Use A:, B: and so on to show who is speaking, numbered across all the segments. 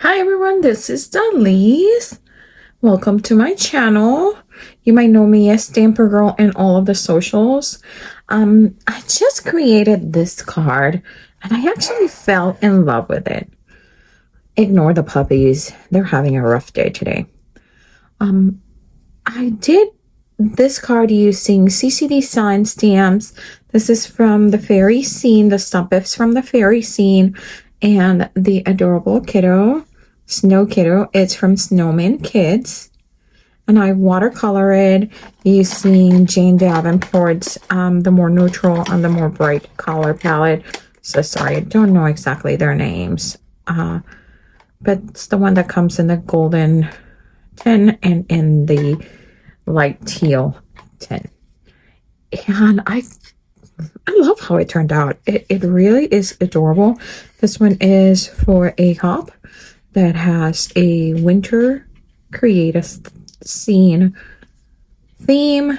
A: Hi everyone, this is Dalise. Welcome to my channel. You might know me as Stamprgrl in all of the socials. I just created this card and I actually fell in love with it. Ignore the puppies. They're having a rough day today. I did this card using CCD sign stamps. This is from the fairy scene, the stump ifs from the fairy scene, and the adorable kiddo, Snow Kiddo. It's from Snowman Kids. And I watercolor it using Jane Davenport's the more neutral and the more bright color palette. So sorry, I don't know exactly their names. But it's the one that comes in the golden tin and in the light teal tin. And I love how it turned out. It really is adorable. This one is for a hop that has a winter create a scene theme.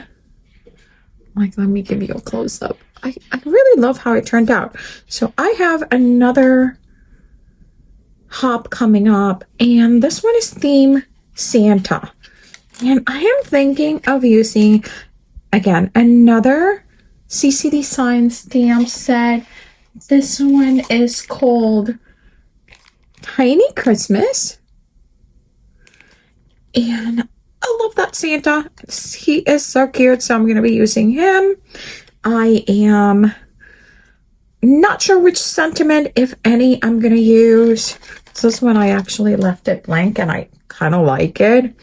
A: Like, let me give you a close-up. I really love how it turned out. So I have another hop coming up, and this one is theme Santa. And I am thinking of using, again, another CCD sign stamp set. This one is called Tiny Christmas. And I love that Santa. He is so cute, so I'm going to be using him. I am not sure which sentiment, if any, I'm going to use. This one I actually left it blank, and I kind of like it.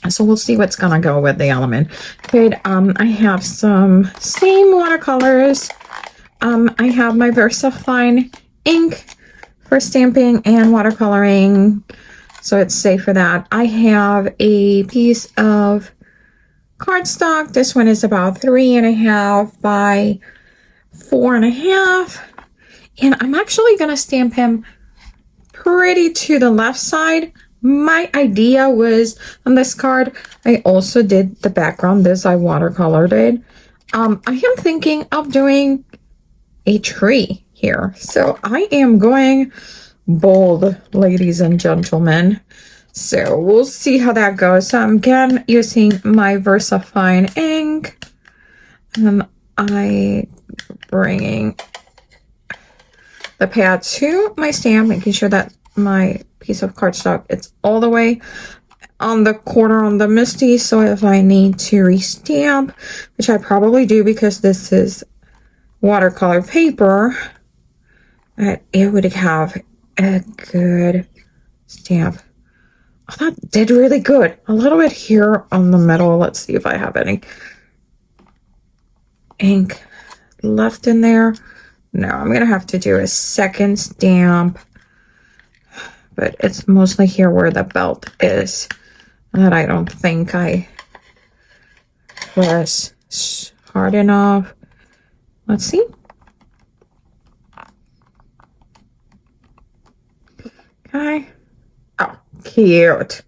A: So we'll see what's going to go with the element. But I have some same watercolors. I have my VersaFine ink for stamping and watercoloring, so it's safe for that. I have a piece of cardstock. This one is about 3.5 by 4.5. And I'm actually going to stamp him pretty to the left side. My idea was on this card, I also did the background. This I watercolored it. I am thinking of doing a tree here. So I am going bold, ladies and gentlemen. So we'll see how that goes. So I'm again using my VersaFine ink. And I bringing the pad to my stamp, making sure that my piece of cardstock, it's all the way on the corner on the Misty. So if I need to restamp, which I probably do because this is watercolor paper, it would have a good stamp. Oh, that did really good. A little bit here on the middle. Let's see if I have any ink left in there. No, I'm gonna have to do a second stamp, but it's mostly here where the belt is, and that I don't think I press hard enough. Let's see. Okay. Oh, cute.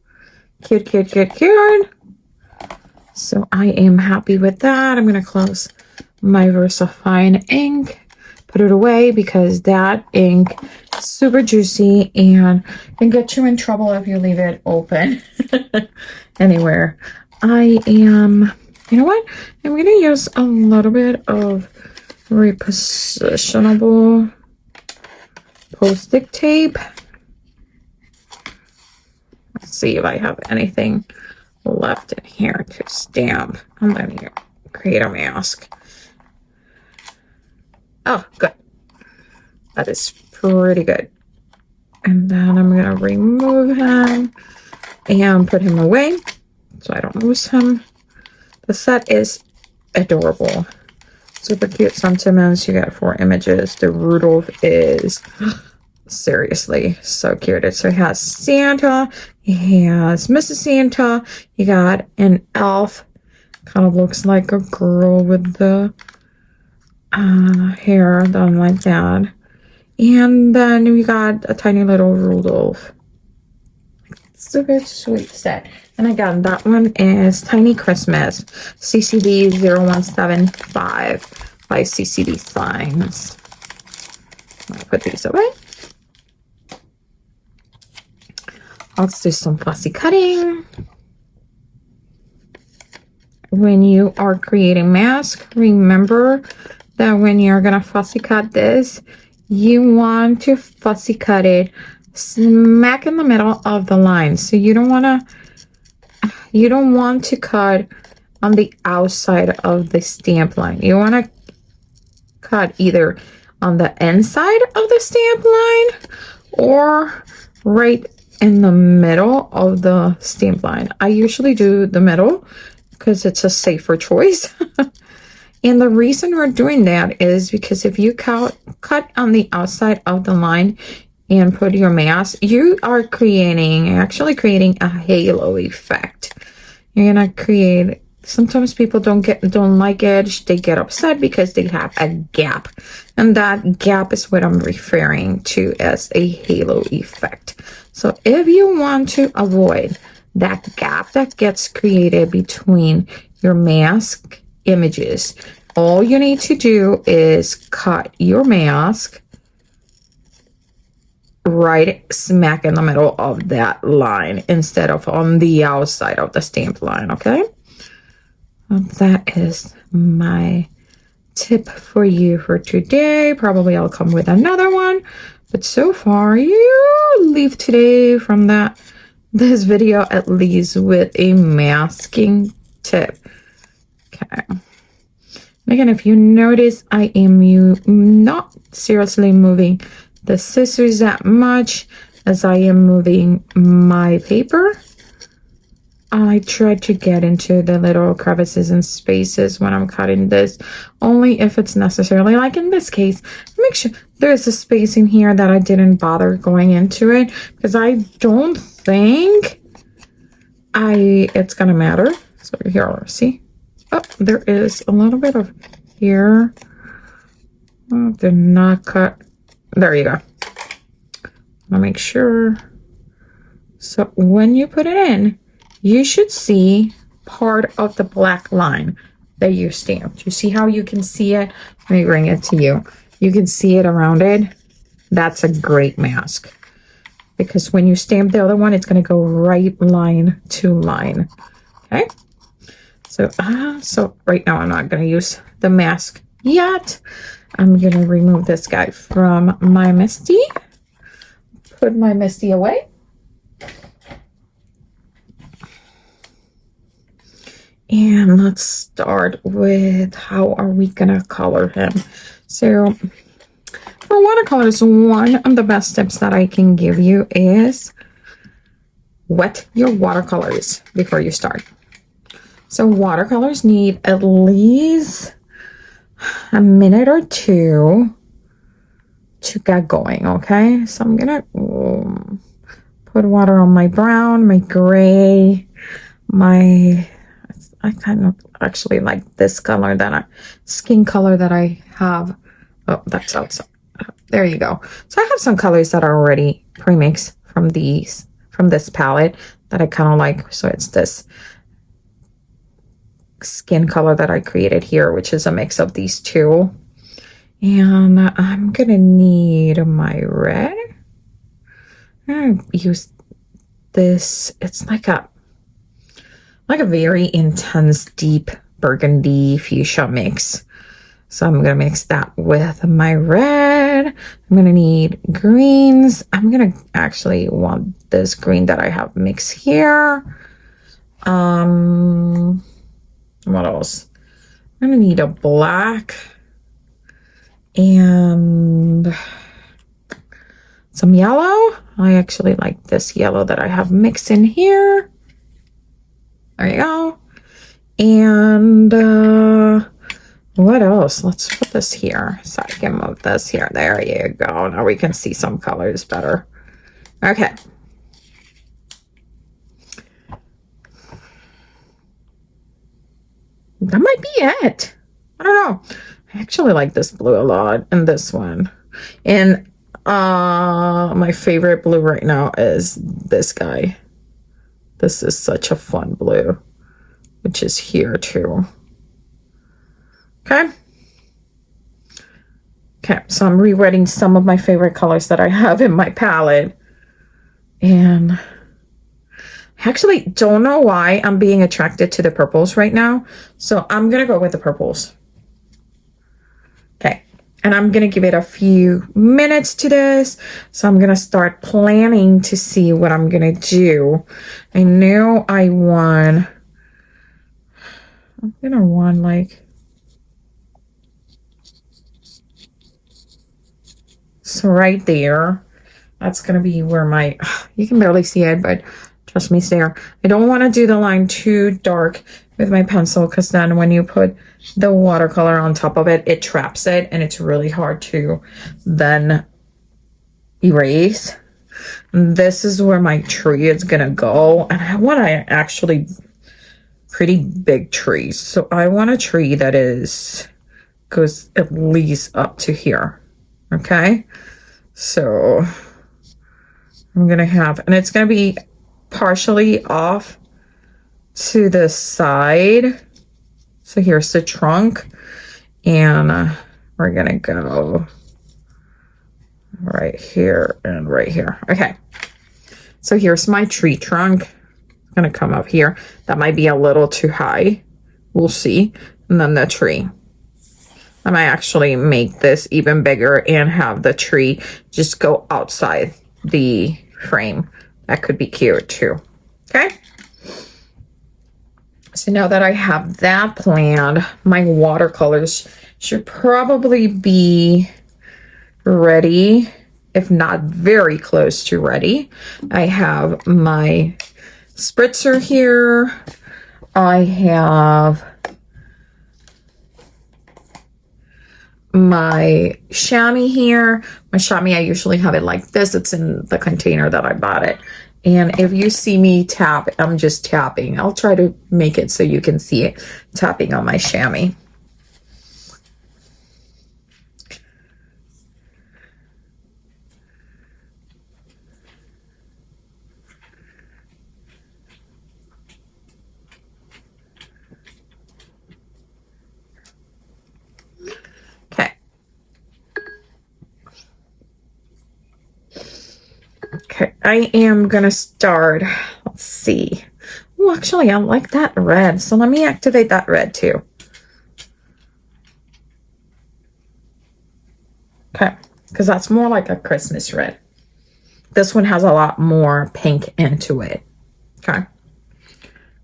A: Cute, cute, cute, cute. So I am happy with that. I'm going to close my VersaFine ink, put it away because that ink is super juicy and can get you in trouble if you leave it open anywhere. I am, you know what? I'm going to use a little bit of repositionable post-it tape. Let's see if I have anything left in here to stamp. I'm going to create a mask. Oh, good. That is pretty good. And then I'm going to remove him and put him away so I don't lose him. The set is adorable. Super cute sentiments. You got 4 images. The Rudolph is seriously so cute. So he has Santa, he has Mrs. Santa, you got an elf, kind of looks like a girl with the hair done like that, and then we got a tiny little Rudolph. Super sweet set. And again, that one is Tiny Christmas, CCD 0175 by CCD Signs. I'll put these away. let's do some fussy cutting. When you are creating mask, remember that when you're gonna fussy cut this, you want to fussy cut it smack in the middle of the line. So you don't want to cut on the outside of the stamp line. You want to cut either on the inside of the stamp line or right in the middle of the stamp line. I usually do the middle because it's a safer choice. And the reason we're doing that is because if you cut on the outside of the line and put your mask, you are actually creating a halo effect. You're gonna create, sometimes people don't like it. They get upset because they have a gap. And that gap is what I'm referring to as a halo effect. So if you want to avoid that gap that gets created between your mask images, all you need to do is cut your mask right smack in the middle of that line instead of on the outside of the stamp line. Okay, well, that is my tip for you for today. Probably I'll come with another one, but so far you leave today from this video at least with a masking tip. Okay, again, if you notice, I am not seriously moving the scissors that much as I am moving my paper. I try to get into the little crevices and spaces when I'm cutting this, only if it's necessarily. Like in this case, make sure there's a space in here that I didn't bother going into it because I don't think it's gonna matter. So here, see? Oh, there is a little bit of here. Oh, did not cut. There you go. I'll make sure. So when you put it in, you should see part of the black line that you stamped. You see how you can see it? Let me bring it to you. You can see it around it. That's a great mask. Because when you stamp the other one, it's going to go right line to line. Okay? So right now I'm not going to use the mask yet. I'm going to remove this guy from my Misty. Put my Misty away. And let's start with how are we going to color him. So for watercolors, one of the best tips that I can give you is wet your watercolors before you start. So watercolors need at least a minute or two to get going, okay? So I'm gonna put water on my brown, my gray, I kind of actually like this color skin color that I have. Oh, that's outside. There you go. So I have some colors that are already pre-mixed from this palette that I kind of like. So it's this skin color that I created here, which is a mix of these two. And I'm gonna need my red. I'm gonna use this. It's like a very intense, deep burgundy fuchsia mix. So I'm gonna mix that with my red. I'm gonna need greens. I'm gonna actually want this green that I have mixed here. What else? I'm gonna need a black and some yellow. I actually like this yellow that I have mixed in here. There you go. And what else? Let's put this here so I can move this here. There you go. Now we can see some colors better. Okay. That might be it. I don't know. I actually like this blue a lot and this one. And my favorite blue right now is this guy. This is such a fun blue, which is here too. Okay. Okay, so I'm rewriting some of my favorite colors that I have in my palette. And Actually, don't know why I'm being attracted to the purples right now. So I'm going to go with the purples. Okay. And I'm going to give it a few minutes to this. So I'm going to start planning to see what I'm going to do. I know I'm going to want like, so right there, that's going to be where my, you can barely see it, but trust me, it's there. I don't want to do the line too dark with my pencil because then when you put the watercolor on top of it, it traps it and it's really hard to then erase. This is where my tree is going to go. And I want to actually pretty big trees. So I want a tree that goes at least up to here. Okay. So I'm going to have, and it's going to be partially off to the side. So here's the trunk, and we're going to go right here and right here. Okay. So here's my tree trunk. It's going to come up here. That might be a little too high. We'll see. And then the tree. I might actually make this even bigger and have the tree just go outside the frame. That could be cute too. Okay. So now that I have that planned, my watercolors should probably be ready, if not very close to ready. I have my spritzer here. I have my chamois here. My chamois, I usually have it like this. It's in the container that I bought it. And if you see me tap, I'm just tapping. I'll try to make it so you can see it tapping on my chamois. Okay, I am gonna start, let's see. Oh, actually, I like that red, so let me activate that red too. Okay, because that's more like a Christmas red. This one has a lot more pink into it. Okay,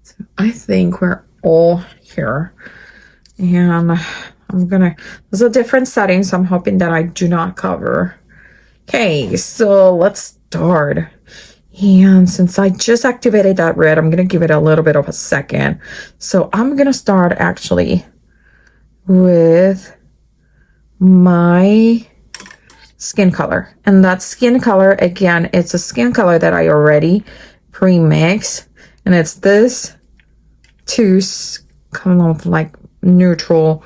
A: so I think we're all here. And I'm gonna, there's a different setting, so I'm hoping that I do not cover. Okay, so let's start. And since I just activated that red, I'm going to give it a little bit of a second. So I'm going to start actually with my skin color. And that skin color, again, it's a skin color that I already pre-mixed. And it's this two kind of like neutral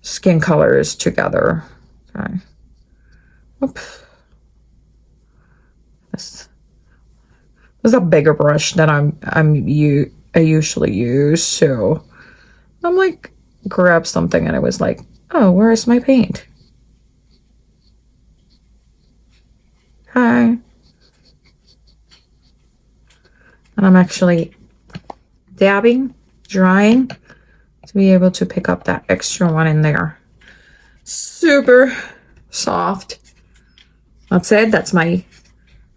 A: skin colors together. Okay. Oops. This is a bigger brush that I usually use, so I'm like grab something and it was like, oh, where is my paint? Hi. And I'm actually dabbing, drying to be able to pick up that extra one in there. Super soft. That's it. That's my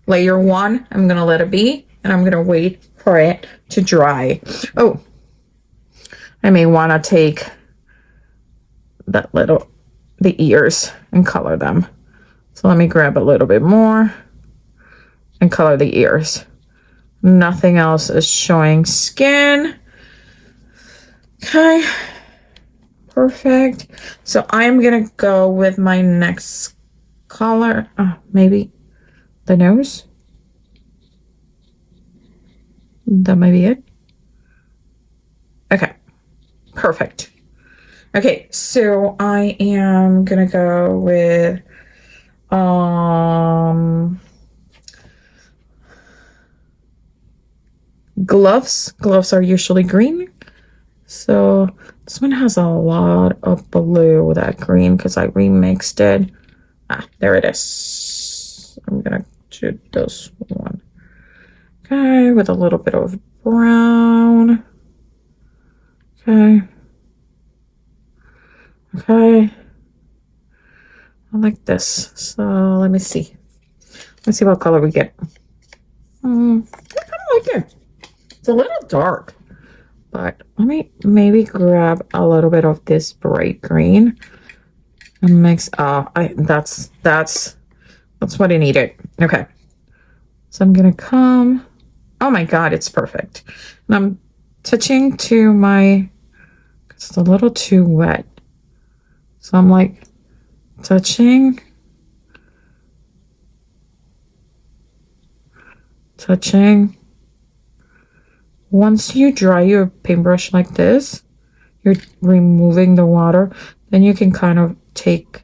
A: layer one. I'm going to let it be, and I'm going to wait for it to dry. Oh, I may want to take the ears and color them. So let me grab a little bit more and color the ears. Nothing else is showing skin. Okay. Perfect. So I'm going to go with my next color. Maybe the nose. That might be it. Okay. Perfect. Okay, so I am gonna go with gloves. Gloves are usually green. So this one has a lot of blue with that green because I remixed it. There it is. I'm gonna do this one. Okay, with a little bit of brown. Okay. Okay. I like this. So let me see. Let's see what color we get. I kind of like it. It's a little dark, but let me maybe grab a little bit of this bright green and mix. That's what I needed. Okay. So I'm gonna come. Oh my God, it's perfect. And I'm touching to my. It's a little too wet. So I'm like touching. Once you dry your paintbrush like this, you're removing the water, then you can kind of take,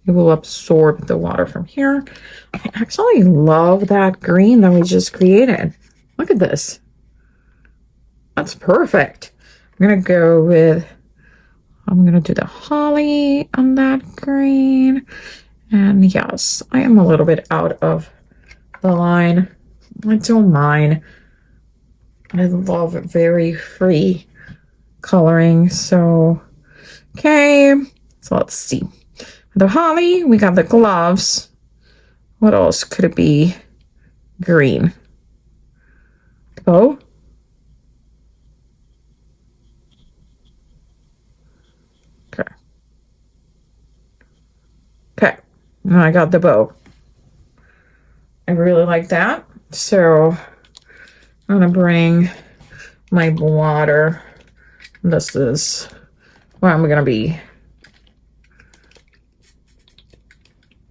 A: it will absorb the water from here. I actually love that green that we just created. Look at this. That's perfect. I'm gonna do the holly on that green. And yes, I am a little bit out of the line. I don't mind. I love very free coloring. So, okay. So let's see. The holly, we got the gloves. What else could it be? Green. Bow. Okay. Okay. Now I got the bow. I really like that. So I'm gonna bring my water. This is where I'm gonna be.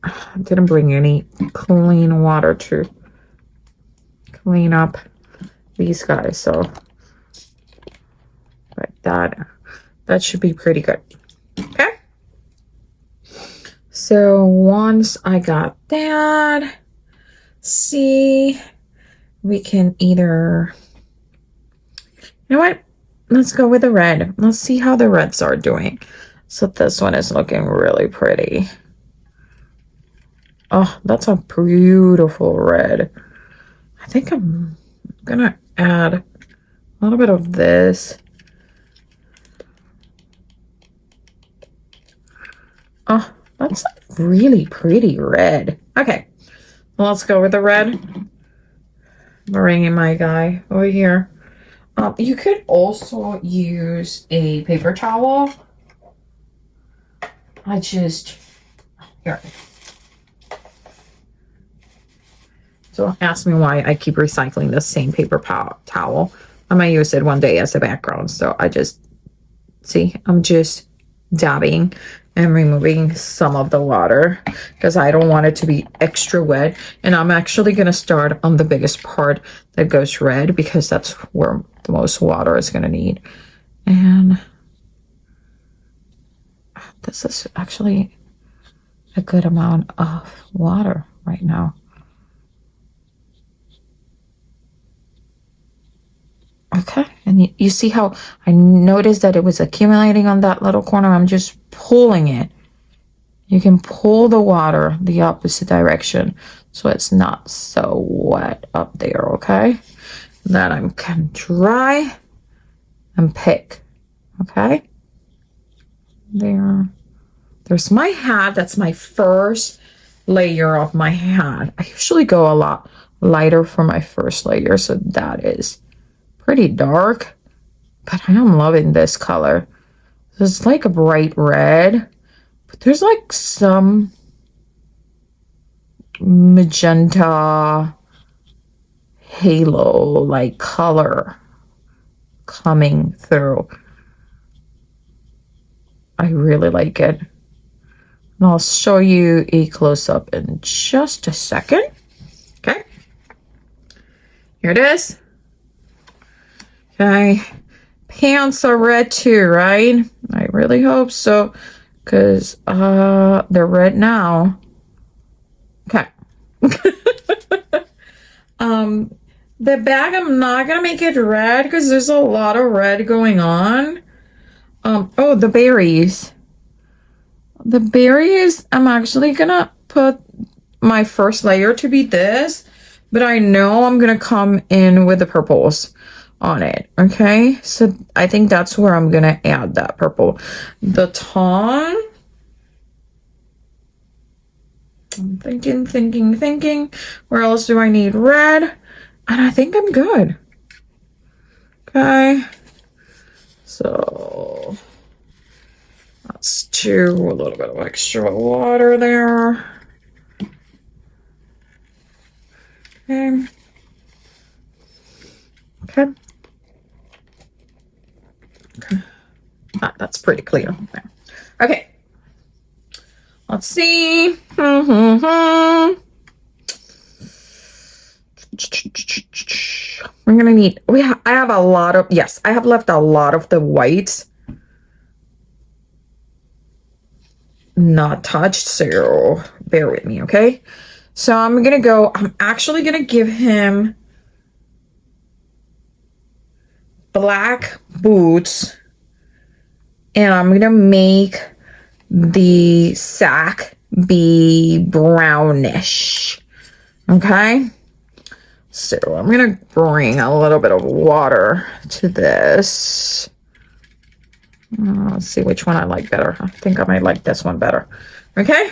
A: I didn't bring any clean water to clean up these guys, so like that should be pretty good. Okay. So once I got that, see, we can either, you know what? Let's go with the red. Let's see how the reds are doing. So this one is looking really pretty. Oh, that's a beautiful red. I think I'm gonna add a little bit of this. Oh, that's a really pretty red. Okay, well, let's go with the red. Bringing my guy over here. You could also use a paper towel. Here. So ask me why I keep recycling the same paper towel. I might use it one day as a background. So I'm just dabbing and removing some of the water because I don't want it to be extra wet. And I'm actually going to start on the biggest part that goes red because that's where the most water is going to need. And this is actually a good amount of water right now. Okay, and you see how I noticed that it was accumulating on that little corner. I'm just pulling it. You can pull the water the opposite direction so it's not so wet up there, okay? Then I can dry and pick, okay? There's my hat. That's my first layer of my hat. I usually go a lot lighter for my first layer, so that is pretty dark, but I am loving this color. It's like a bright red, but there's like some magenta halo like color coming through. I really like it. And I'll show you a close-up in just a second. Okay. Here it is. Okay, pants are red too, right? I really hope so, because they're red now. Okay. The bag, I'm not gonna make it red because there's a lot of red going on. Oh, the berries. The berries, I'm actually gonna put my first layer to be this, but I know I'm gonna come in with the purples on it. Okay, so I think that's where I'm gonna add that purple. The ton. I'm thinking. Where else do I need red? And I think I'm good. Okay, so let's do a little bit of extra water there. Okay. Okay. Ah, that's pretty clear. Okay. Let's see. We're gonna need. I have a lot of. Yes, I have left a lot of the whites not touched. So bear with me, okay? So I'm gonna go. I'm actually gonna give him black boots, and I'm gonna make the sack be brownish. Okay, so I'm gonna bring a little bit of water to this. Let's see which one I like better. I think I might like this one better. Okay,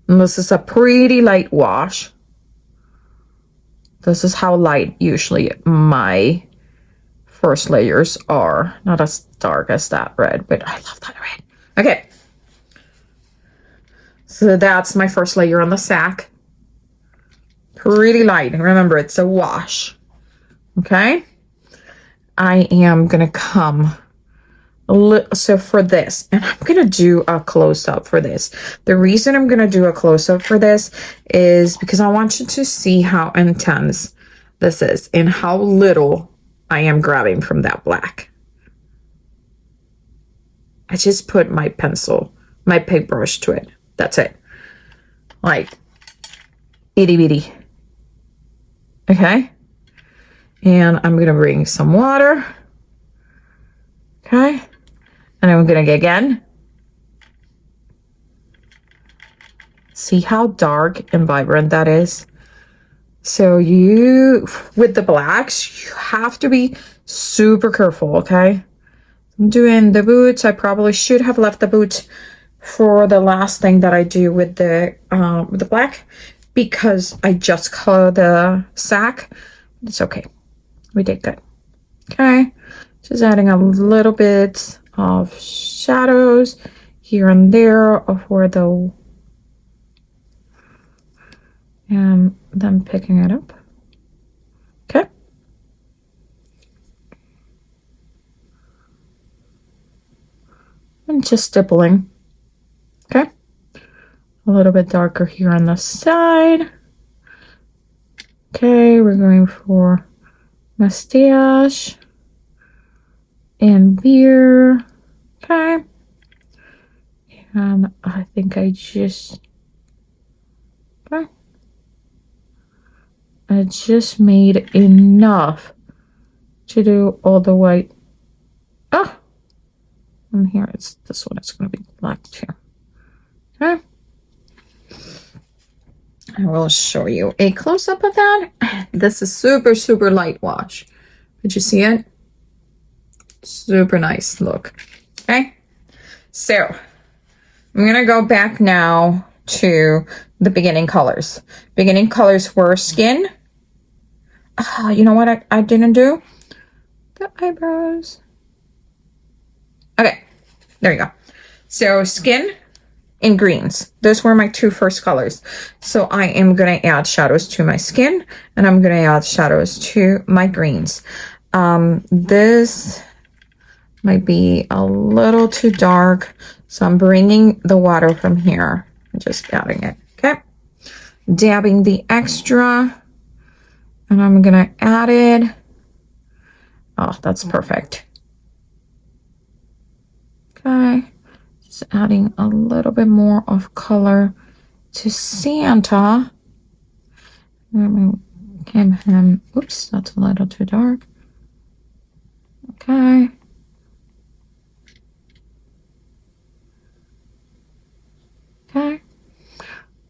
A: and this is a pretty light wash. This is how light usually my first layers are. Not as dark as that red, but I love that red. Okay, so that's my first layer on the sack. Pretty light. Remember, it's a wash. Okay, I am gonna come so for this, and I'm gonna do a close-up for this. The reason I'm gonna do a close-up for this is because I want you to see how intense this is and how little I am grabbing from that black. I just put my pencil, my paintbrush to it. That's it. Like itty bitty. Okay, and I'm gonna bring some water. Okay, and I'm gonna get again. See how dark and vibrant that is? So you, with the blacks, you have to be super careful, okay? I'm doing the boots. I probably should have left the boots for the last thing that I do with the black, because I just color the sack. It's okay. We did good. Okay. Just adding a little bit of shadows here and there of where the, and then picking it up. Okay. And just stippling. Okay. A little bit darker here on the side. Okay, we're going for mustache and beard. Okay. And I think I just, okay. I just made enough to do all the white. Ah! And here it's this one. It's going to be black too. Okay. I will show you a close-up of that. This is super, super light wash. Did you see it? Super nice look. Okay. So I'm going to go back now to the beginning colors. Beginning colors were skin. You know what I didn't do? The eyebrows. Okay. There you go. So skin and greens. Those were my two first colors. So I am going to add shadows to my skin, and I'm going to add shadows to my greens. This might be a little too dark, so I'm bringing the water from here and just adding it. Okay. Dabbing the extra, and I'm going to add it. Oh, that's perfect. Okay. Just adding a little bit more of color to Santa. Oops, that's a little too dark. Okay. Okay.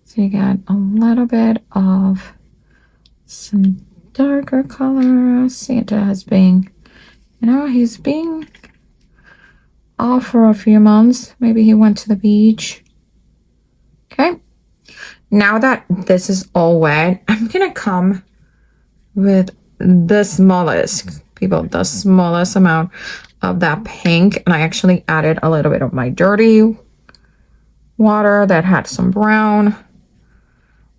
A: So you got a little bit of some darker color. Santa has been, he's being off for a few months. Maybe he went to the beach. Okay. Now that this is all wet, I'm gonna come with the smallest amount of that pink, and I actually added a little bit of my dirty water that had some brown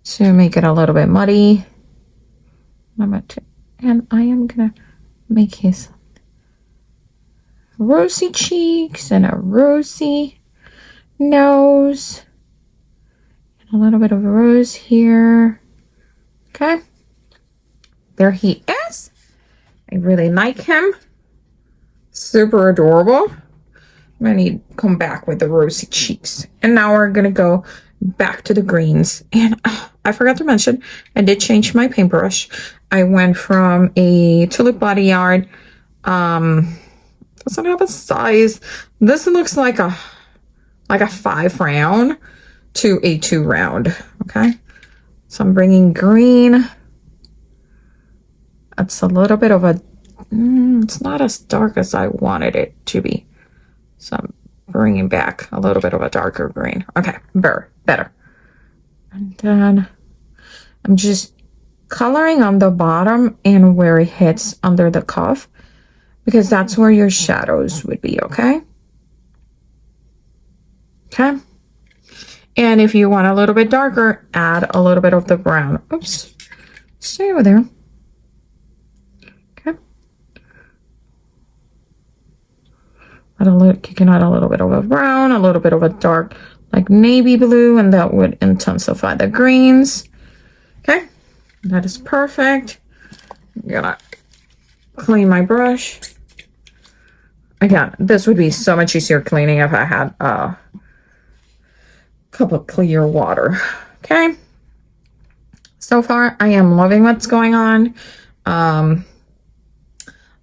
A: to make it a little bit muddy. And I am gonna make his rosy cheeks and a rosy nose and a little bit of rose here. Okay, there he is. I really like him. Super adorable. I'm gonna come back with the rosy cheeks. And now we're gonna go back to the greens. And I forgot to mention, I did change my paintbrush. I went from a Tulip Body Art, doesn't have a size. This looks like a 5 round to a 2 round. Okay, so I'm bringing green. It's a little bit of a, it's not as dark as I wanted it to be. So I'm bringing back a little bit of a darker green. Okay, better. And then I'm just coloring on the bottom and where it hits under the cuff, because that's where your shadows would be, okay? Okay. And if you want a little bit darker, add a little bit of the brown. Oops, stay over there. Okay. You can add a little bit of a brown, a little bit of a dark, like navy blue, and that would intensify the greens. Okay, that is perfect. I'm gonna clean my brush. Again, this would be so much easier cleaning if I had a cup of clear water. Okay, so far I am loving what's going on.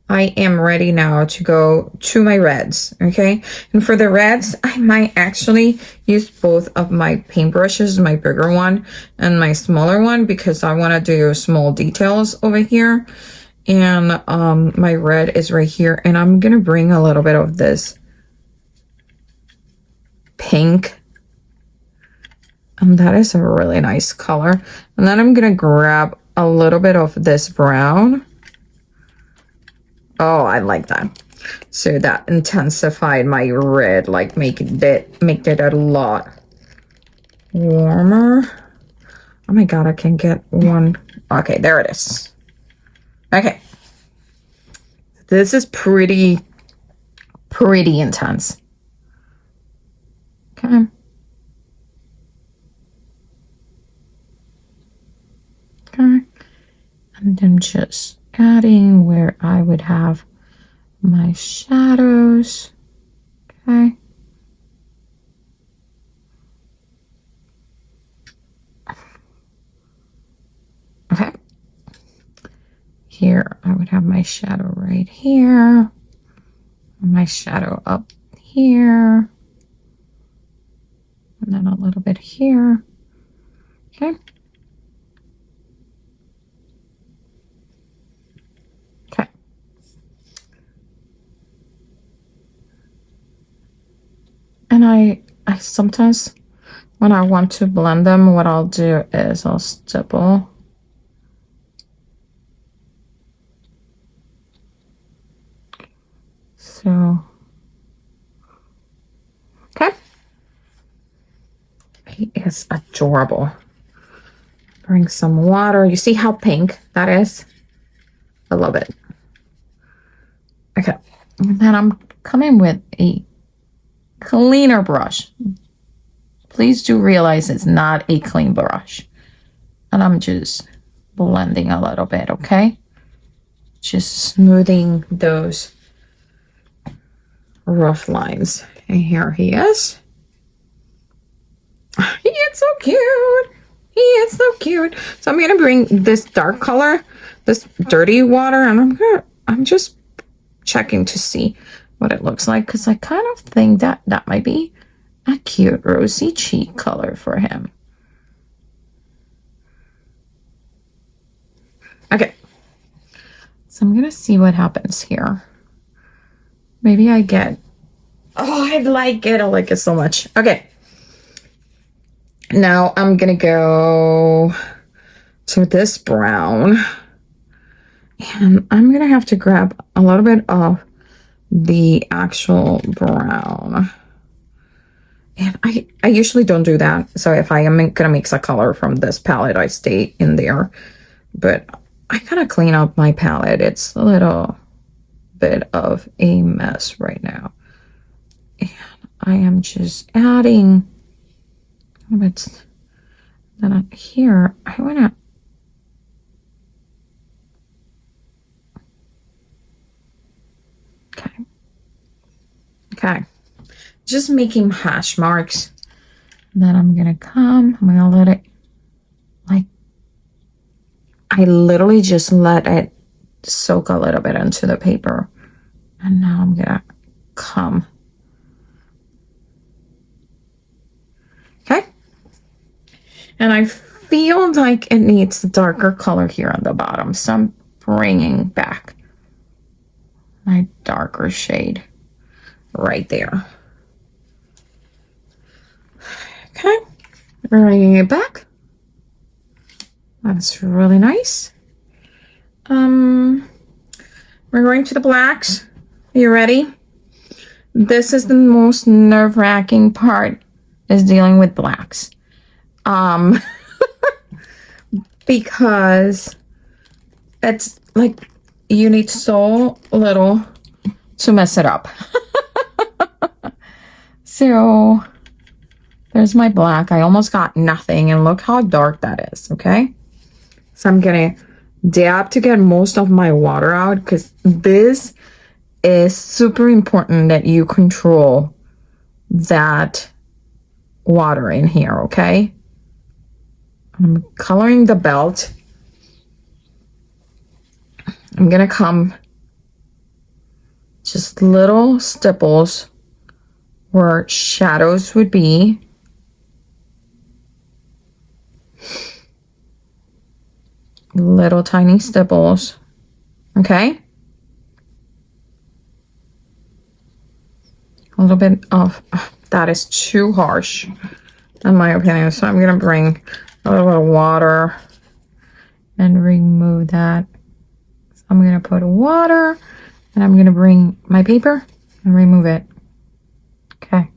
A: I am ready now to go to my reds, okay? And for the reds, I might actually use both of my paintbrushes, my bigger one and my smaller one, because I want to do small details over here. And my red is right here, and I'm gonna bring a little bit of this pink, and that is a really nice color. And then I'm gonna grab a little bit of this brown. Oh, I like that. So that intensified my red, like make it a lot warmer. Oh my god, I can get one. Okay, there it is. Okay, this is pretty intense. Okay. Okay, and then just adding where I would have my shadows. Okay. Okay. Here I would have my shadow right here, my shadow up here, and then a little bit here. Okay. Okay. And I sometimes, when I want to blend them, what I'll do is I'll stipple. So, okay. He is adorable. Bring some water. You see how pink that is? I love it. Okay. And then I'm coming with a cleaner brush. Please do realize it's not a clean brush. And I'm just blending a little bit, okay? Just smoothing those rough lines. And here he is. He is so cute. He is so cute. So I'm gonna bring this dark color, this dirty water, and I'm just checking to see what it looks like, because I kind of think that might be a cute rosy cheek color for him. Okay. So I'm gonna see what happens here. Maybe I get, oh, I like it so much. Okay. Now I'm gonna go to this brown. And I'm gonna have to grab a little bit of the actual brown. And I usually don't do that. So if I am gonna mix a color from this palette, I stay in there. But I gotta clean up my palette. It's a little bit of a mess right now. And I am just adding a bit. Then here, I wanna. Okay. Okay. Just making hash marks. Then I'm gonna I'm gonna let it, like, I literally just let it soak a little bit into the paper. And now I'm gonna come. Okay. And I feel like it needs a darker color here on the bottom. So I'm bringing back my darker shade right there. Okay, bringing it back. That's really nice. We're going to the blacks. Are you ready? This is the most nerve-wracking part, is dealing with blacks. Because it's like you need so little to mess it up. So there's my black. I almost got nothing, and look how dark that is, okay? So I'm gonna dab to get most of my water out, because this is super important that you control that water in here, okay? I'm coloring the belt. I'm gonna come just little stipples where shadows would be. Little tiny stipples, okay? A little bit of, that is too harsh in my opinion. So I'm gonna bring a little bit of water and remove that. So I'm gonna put water and I'm gonna bring my paper and remove it. Okay,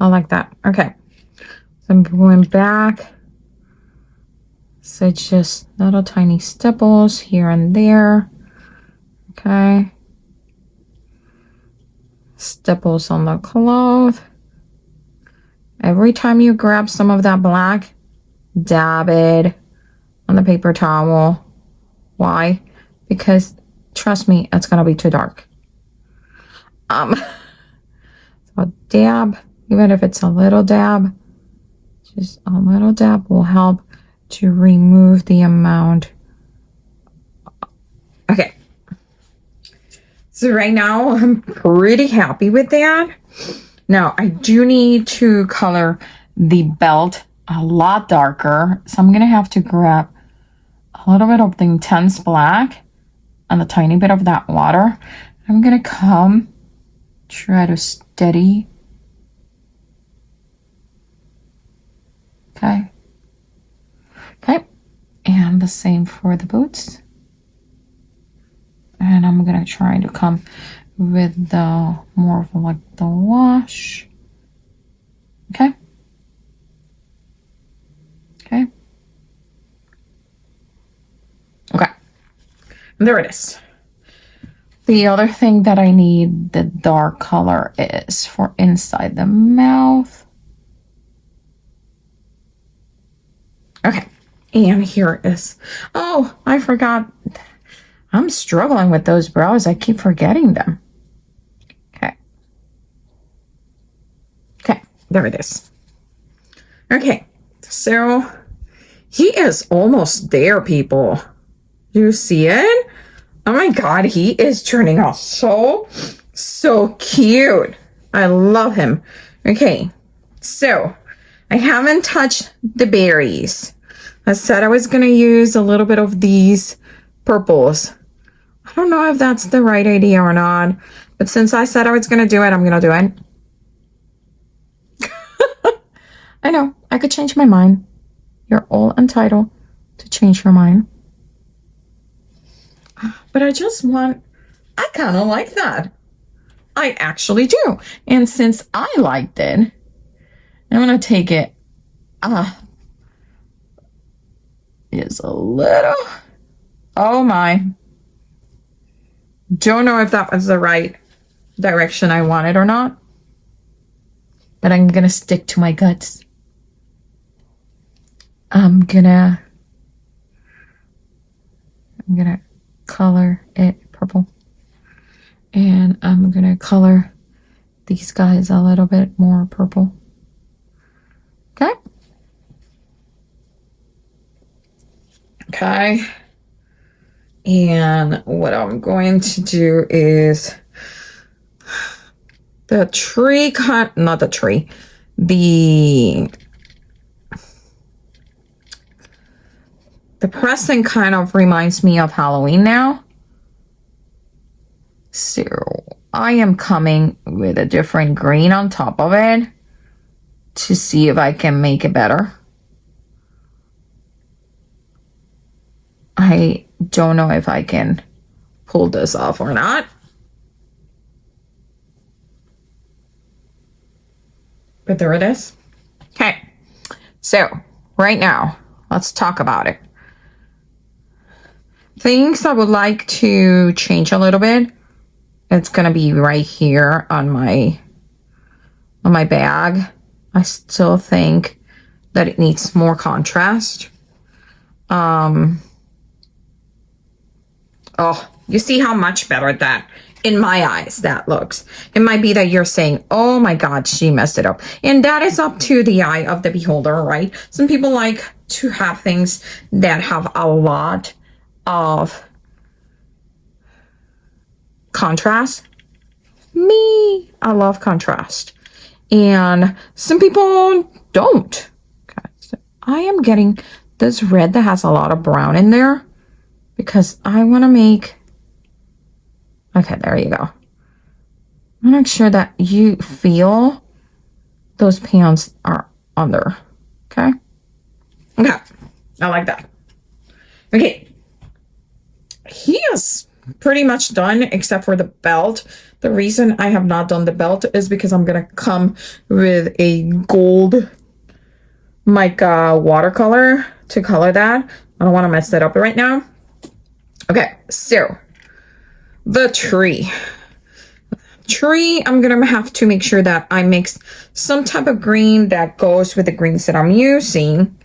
A: I like that. Okay, so I'm going back. So just little tiny stipples here and there. Okay. Stipples on the cloth. Every time you grab some of that black, dab it on the paper towel. Why? Because trust me, it's gonna be too dark. So a dab, even if it's a little dab, just a little dab will help to remove the amount. Okay. So right now I'm pretty happy with that. Now I do need to color the belt a lot darker. So I'm gonna have to grab a little bit of the intense black and a tiny bit of that water. I'm gonna come try to steady. Okay. Okay. And the same for the boots. And I'm gonna try to come with the more of like the wash. Okay. Okay. Okay. There it is. The other thing that I need the dark color is for inside the mouth. Okay. And here it is. Oh, I forgot. I'm struggling with those brows. I keep forgetting them. Okay. Okay, there it is. Okay, so he is almost there, people. Do you see it? Oh my God, he is turning out so cute. I love him. Okay, so I haven't touched the berries. I said I was going to use a little bit of these purples. I don't know if that's the right idea or not, but since I said I was going to do it, I'm going to do it. I know, I could change my mind. You're all entitled to change your mind. But I kind of like that. I actually do. And since I liked it, I'm going to take it. Is a little. Oh my. Don't know if that was the right direction I wanted or not. But I'm going to stick to my guts. I'm gonna color it purple. And I'm gonna color these guys a little bit more purple. Okay. Okay. And what I'm going to do is the tree not the tree. The pressing kind of reminds me of Halloween now. So I am coming with a different green on top of it to see if I can make it better. I don't know if I can pull this off or not. But there it is. Okay. So right now, let's talk about it. Things I would like to change a little bit. It's gonna be right here on my bag. I still think that it needs more contrast. Oh, you see how much better that, in my eyes, that looks. It might be that you're saying, oh my God, she messed it up. And that is up to the eye of the beholder, right? Some people like to have things that have a lot of contrast. Me, I love contrast. And some people don't. Okay, so I am getting this red that has a lot of brown in there because I want to make, okay, there you go. I want to make sure that you feel those pans are under. Okay. Okay. I like that. Okay. He is pretty much done except for the belt. The reason I have not done the belt is because I'm going to come with a gold mica watercolor to color that. I don't want to mess that up right now. Okay, so the tree. I'm going to have to make sure that I mix some type of green that goes with the greens that I'm using.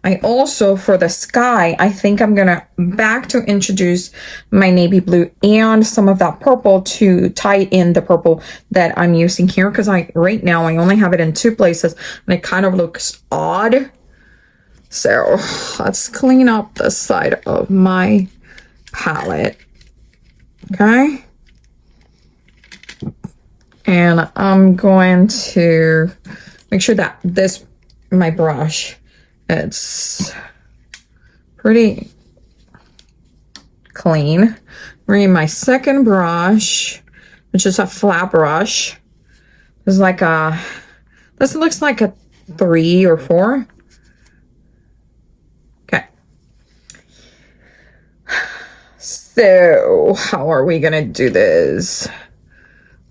A: I also, for the sky, I think I'm going to back to introduce my navy blue and some of that purple to tie in the purple that I'm using here. Because right now I only have it in two places and it kind of looks odd. So let's clean up the side of my palette. Okay. And I'm going to make sure that my brush, it's pretty clean. Bring my second brush, which is a flat brush. It's like this looks like a 3 or 4. Okay. So how are we gonna do this?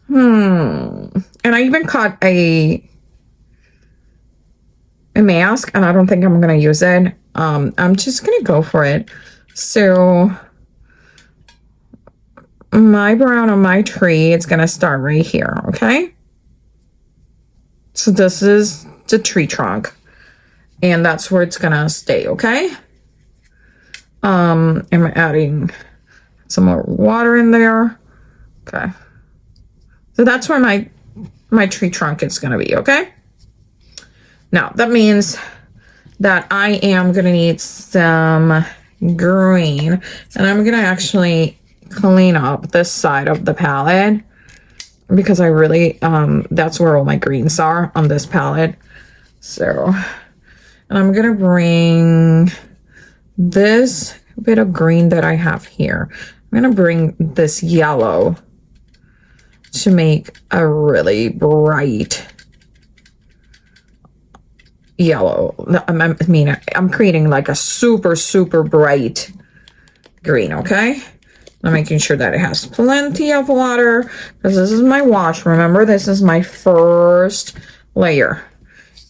A: And I even caught a mask, and I don't think I'm gonna use it. I'm just gonna go for it. So my brown on my tree, it's gonna start right here, okay? So this is the tree trunk, and that's where it's gonna stay, okay? I'm adding some more water in there. Okay. So that's where my tree trunk is gonna be, okay? Now, that means that I am going to need some green. And I'm going to actually clean up this side of the palette. Because I really, that's where all my greens are on this palette. So, and I'm going to bring this bit of green that I have here. I'm gonna bring this yellow to make a really bright yellow. I'm creating like a super, super bright green, okay? I'm making sure that it has plenty of water because this is my wash. Remember, this is my first layer.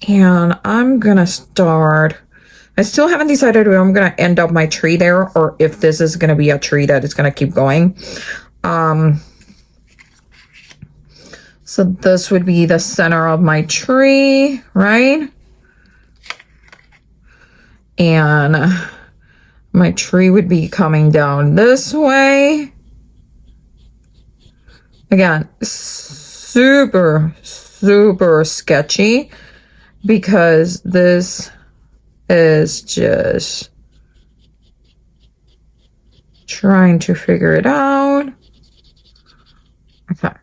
A: And I'm gonna start, I still haven't decided where I'm gonna end up my tree there or if this is gonna be a tree that is gonna keep going. So this would be the center of my tree, right? And my tree would be coming down this way. Again, super, super sketchy because this is just trying to figure it out. Okay.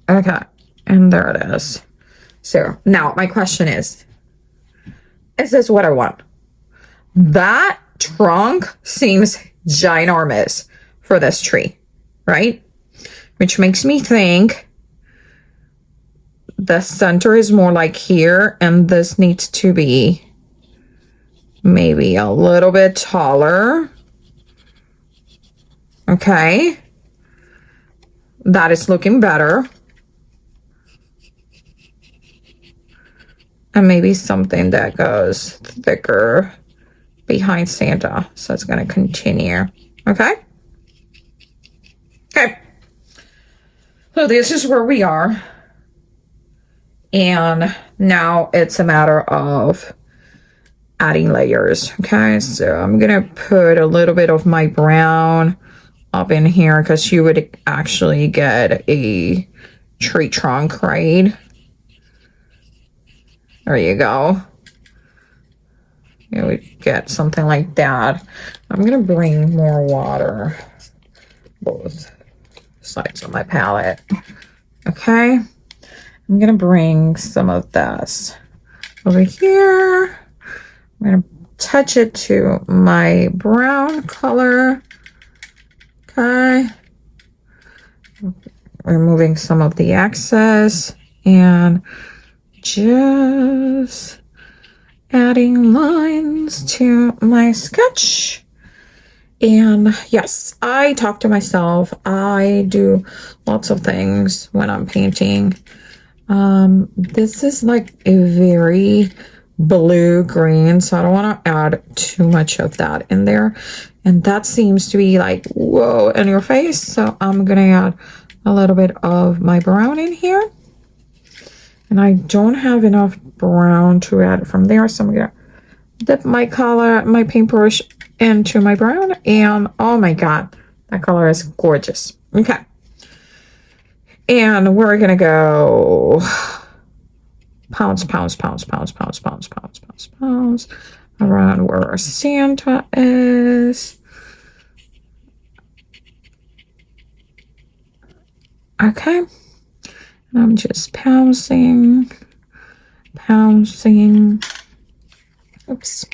A: Okay. And there it is. So now my question is this what I want? That trunk seems ginormous for this tree, right? Which makes me think the center is more like here, and this needs to be maybe a little bit taller. Okay. That is looking better. And maybe something that goes thicker behind Santa. So it's going to continue. Okay. Okay. So this is where we are. And now it's a matter of adding layers. Okay. So I'm going to put a little bit of my brown up in here because you would actually get a tree trunk, right? There you go. You would get something like that. I'm going to bring more water both sides of my palette. Okay. I'm going to bring some of this over here. I'm going to touch it to my brown color. Okay. Removing some of the excess and just adding lines to my sketch. And yes, I talk to myself. I do lots of things when I'm painting. This is like a very blue green, so I don't want to add too much of that in there. And that seems to be like, whoa, in your face. So I'm going to add a little bit of my brown in here. And I don't have enough brown to add from there. So I'm going to dip my color, my paintbrush into my brown. And oh my God, that color is gorgeous. Okay. And we're going to go pounds around where Santa is. Okay. I'm just pouncing. Oops.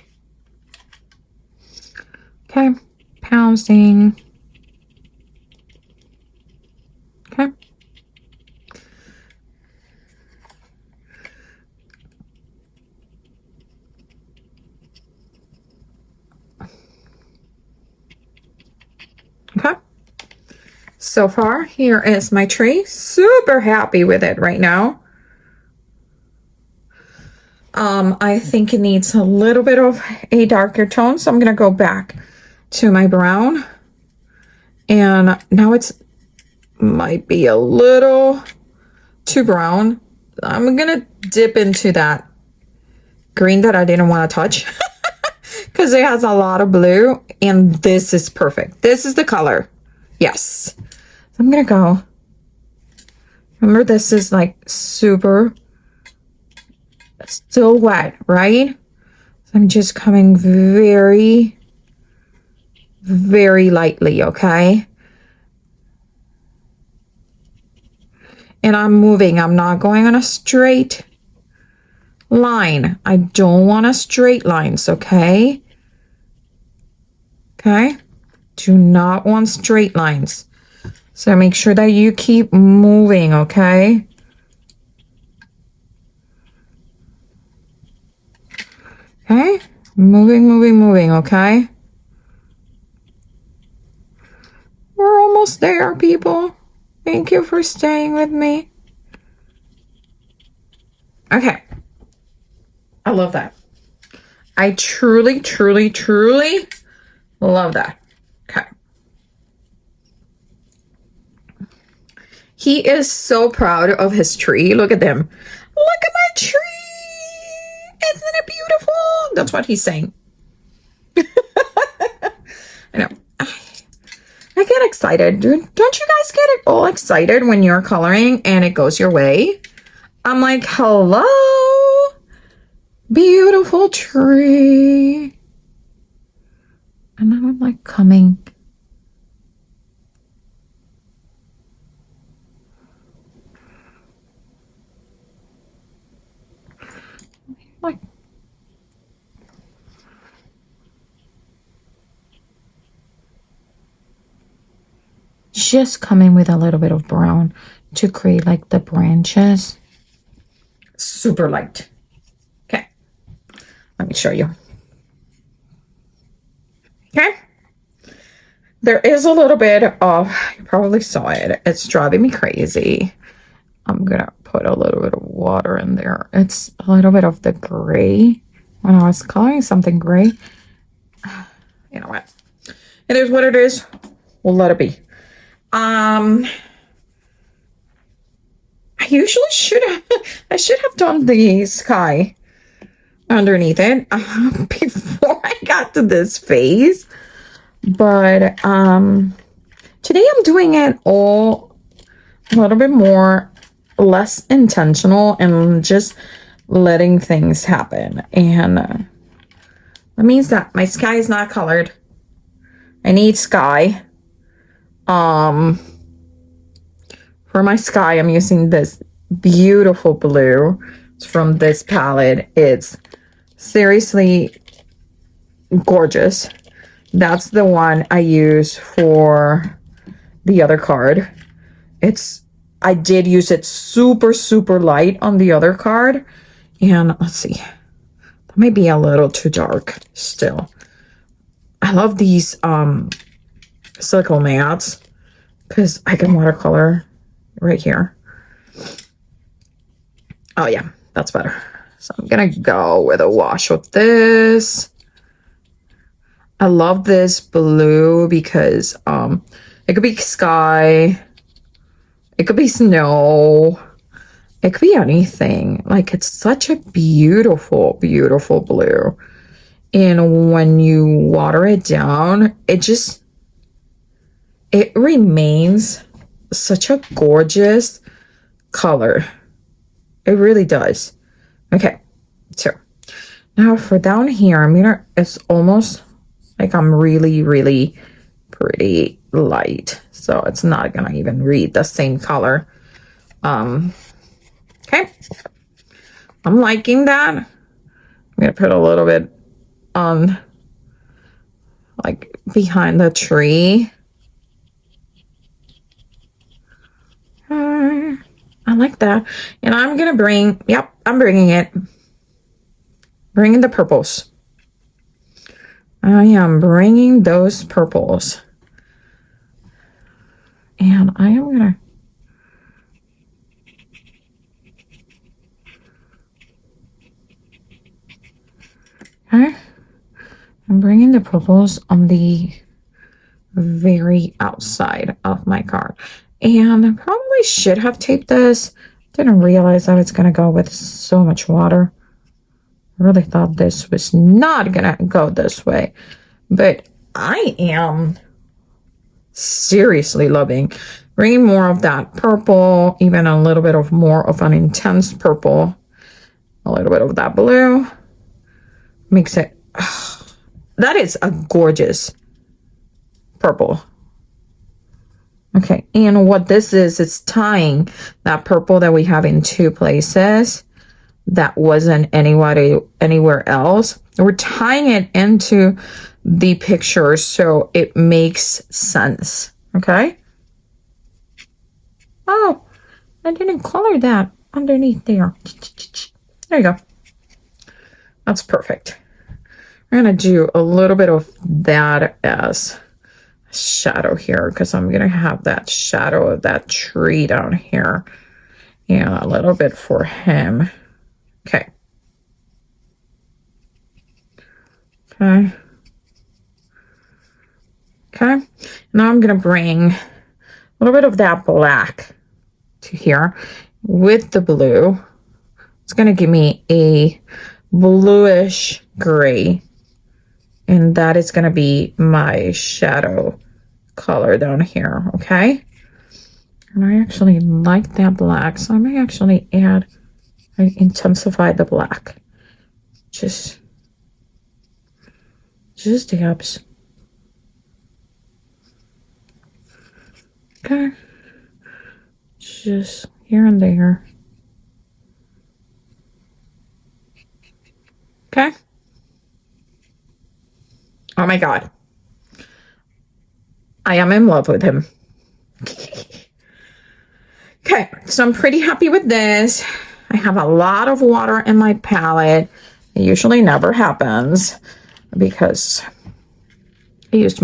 A: Okay. Pouncing. Okay. Okay. So far, here is my tree. Super happy with it right now. I think it needs a little bit of a darker tone, so I'm going to go back to my brown. And now it's might be a little too brown. I'm going to dip into that green that I didn't want to touch because it has a lot of blue, and this is perfect. This is the color. Yes. I'm going to go. Remember, this is like super still wet, right? So I'm just coming very, very lightly, okay? And I'm moving. I'm not going on a straight line. I don't want a straight lines, okay? Okay? Do not want straight lines. So make sure that you keep moving, okay? Okay? Moving, moving, moving, okay? We're almost there, people. Thank you for staying with me. Okay. I love that. I truly, truly, truly love that. Okay. He is so proud of his tree. Look at him. Look at my tree. Isn't it beautiful? That's what he's saying. I know. I get excited. Don't you guys get all excited when you're coloring and it goes your way? I'm like, hello, beautiful tree. And then I'm like coming. Like, just coming with a little bit of brown to create like the branches. Super light. Okay, let me show you. Okay, there is a little bit of, you probably saw it, it's driving me crazy. I'm gonna put a little bit of water in there. It's a little bit of the gray. When I was coloring something gray, you know what, it is what it is. We'll let it be. I usually I should have done the sky underneath it before I got to this phase, but today I'm doing it all a little bit more less intentional and just letting things happen. And that means that my sky is not colored. I need sky. For my sky, I'm using this beautiful blue. It's from this palette. It's seriously gorgeous. That's the one I use for the other card. I did use it super, super light on the other card. And let's see. That may be a little too dark still. I love these silicone mats because I can watercolor right here. Oh yeah, that's better. So I'm gonna go with a wash with this. I love this blue because it could be sky, it could be snow, it could be anything. Like, it's such a beautiful, beautiful blue. And when you water it down, it remains such a gorgeous color. It really does. Okay, so now for down here, it's almost like I'm really, really pretty light. So it's not gonna even read the same color. Okay. I'm liking that. I'm gonna put a little bit on like behind the tree. I like that. And I'm gonna I'm bringing it. Bringing the purples. I am bringing those purples. And I am gonna okay. I'm bringing the purples on the very outside of my card. And I probably should have taped this. Didn't realize that it's going to go with so much water. I really thought this was not going to go this way. But I am seriously loving bringing more of that purple, even a little bit of more of an intense purple, a little bit of that blue. Makes it, that is a gorgeous purple. Okay, and what this is, it's tying that purple that we have in two places that wasn't anywhere else. We're tying it into the picture so it makes sense. Okay. Oh, I didn't color that underneath there. There you go. That's perfect. I'm going to do a little bit of that as shadow here because I'm going to have that shadow of that tree down here. And a little bit for him. Okay. Okay. Okay. Now I'm going to bring a little bit of that black to here with the blue. It's going to give me a bluish gray. And that is going to be my shadow color down here. Okay. And I actually like that black. So I may actually intensify the black. Just dabs. Okay. Just here and there. Okay. Oh my God. I am in love with him. Okay, so I'm pretty happy with this. I have a lot of water in my palette. It usually never happens because I used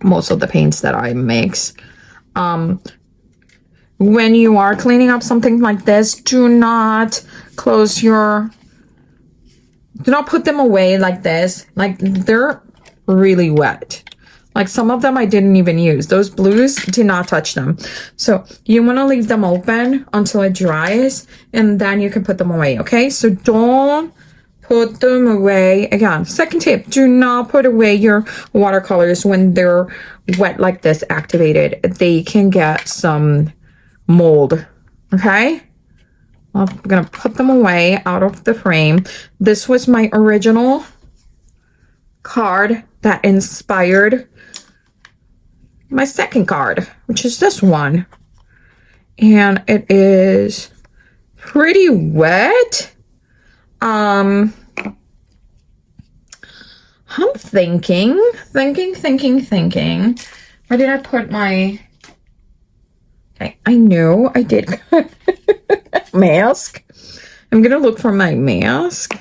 A: most of the paints that I mix. When you are cleaning up something like this, do not put them away like this. Like, they're really wet. Like, some of them I didn't even use. Those blues, did not touch them. So you want to leave them open until it dries, and then you can put them away, okay? So don't put them away. Again, second tip, do not put away your watercolors when they're wet like this, activated. They can get some mold, okay? I'm going to put them away out of the frame. This was my original card that inspired my second card, which is this one. And it is pretty wet. I'm thinking. Where did I put my... Okay, I know I did mask. I'm gonna look for my mask.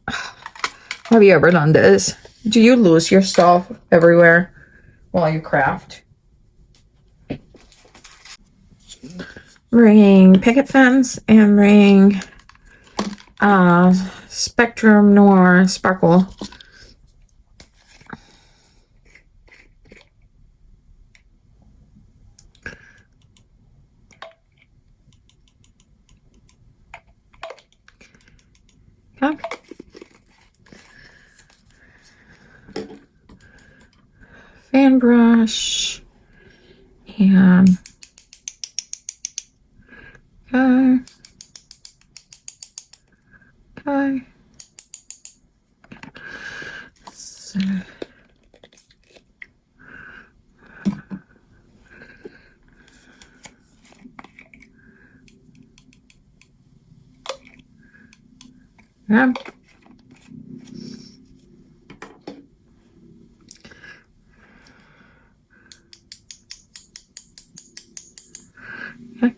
A: Have you ever done this? Do you lose your stuff everywhere while you craft? Bring picket fence and bring Spectrum Noir Sparkle. Okay. Fan brush and okay. So, yeah. Okay.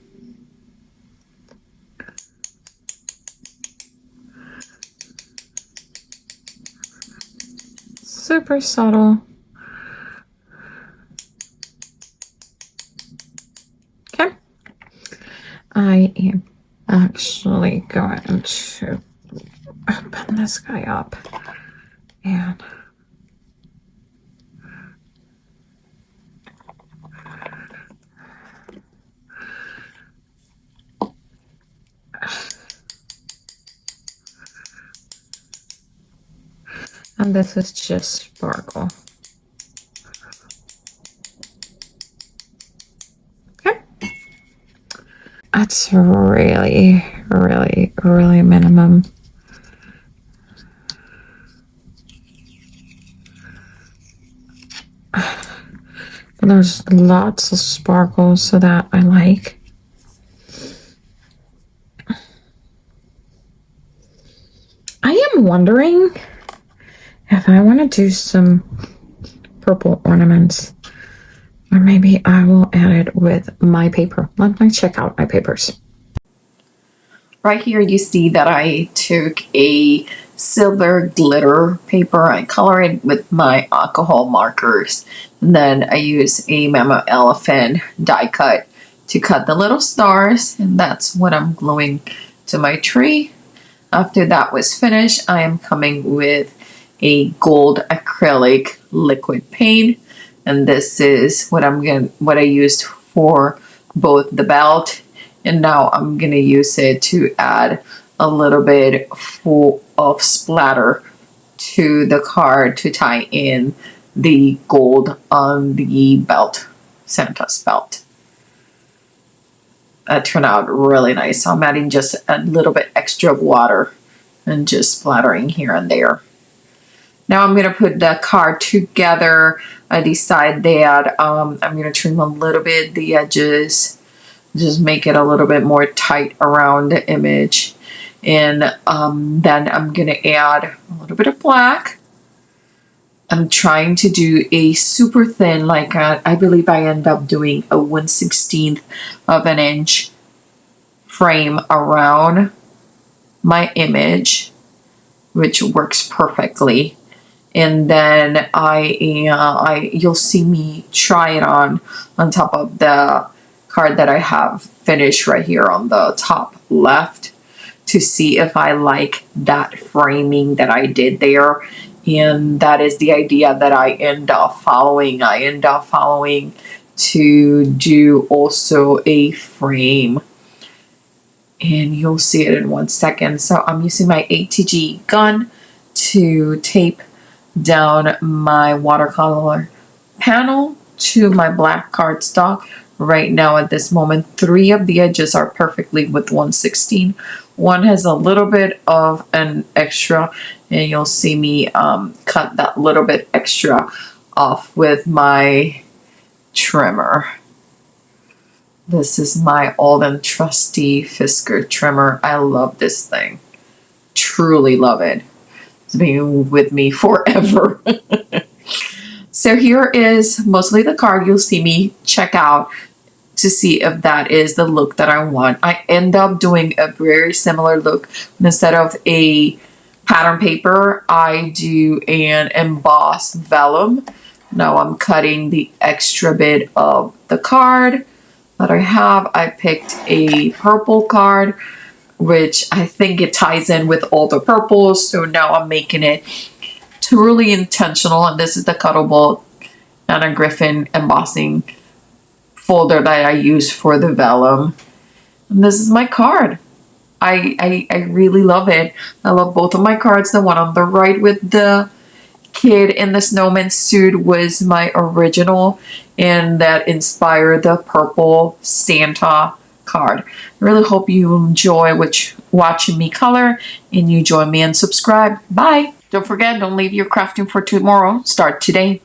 A: Super subtle. Okay. I am actually going to open this guy up and this is just sparkle. Okay. That's really, really, really minimum. There's lots of sparkles, so that I like. I am wondering if I want to do some purple ornaments, or maybe I will add it with my paper. Let me check out my papers.
B: Right here you see that I took a silver glitter paper. I color it with my alcohol markers. And then I use a Memo Elephant die cut to cut the little stars. And that's what I'm gluing to my tree. After that was finished, I am coming with a gold acrylic liquid paint. And this is what I used for both the belt, and now I'm gonna use it to add a little bit full of splatter to the card to tie in the gold on the belt, Santa's belt. That turned out really nice. So I'm adding just a little bit extra water and just splattering here and there. Now I'm gonna put the card together. I decide that I'm gonna trim a little bit the edges, just make it a little bit more tight around the image. And then I'm gonna add a little bit of black. I'm trying to do a super thin, like I believe I end up doing a 1/16 of an inch frame around my image, which works perfectly. And then you'll see me try it on top of the card that I have finished right here on the top left to see if I like that framing that I did there. And that is the idea that I end up following. I end up following to do also a frame. And you'll see it in 1 second. So I'm using my ATG gun to tape down my watercolor panel to my black cardstock. Right now at this moment, 3 of the edges are perfectly with 1/16. One has a little bit of an extra, and you'll see me cut that little bit extra off with my trimmer. This is my old and trusty Fisker trimmer. I love this thing. Truly love it. It's been with me forever. So here is mostly the card. You'll see me check out to see if that is the look that I want. I end up doing a very similar look. Instead of a pattern paper, I do an embossed vellum. Now I'm cutting the extra bit of the card that I have. I picked a purple card, which I think it ties in with all the purples. So now I'm making it truly intentional. And this is the Cuddleball Anna Griffin embossing folder that I use for the vellum. And this is my card. I really love it. I love both of my cards. The one on the right with the kid in the snowman suit was my original, and that inspired the purple Santa card. I really hope you enjoy watching me color, and you join me and subscribe. Bye. Don't forget, don't leave your crafting for tomorrow. Start today.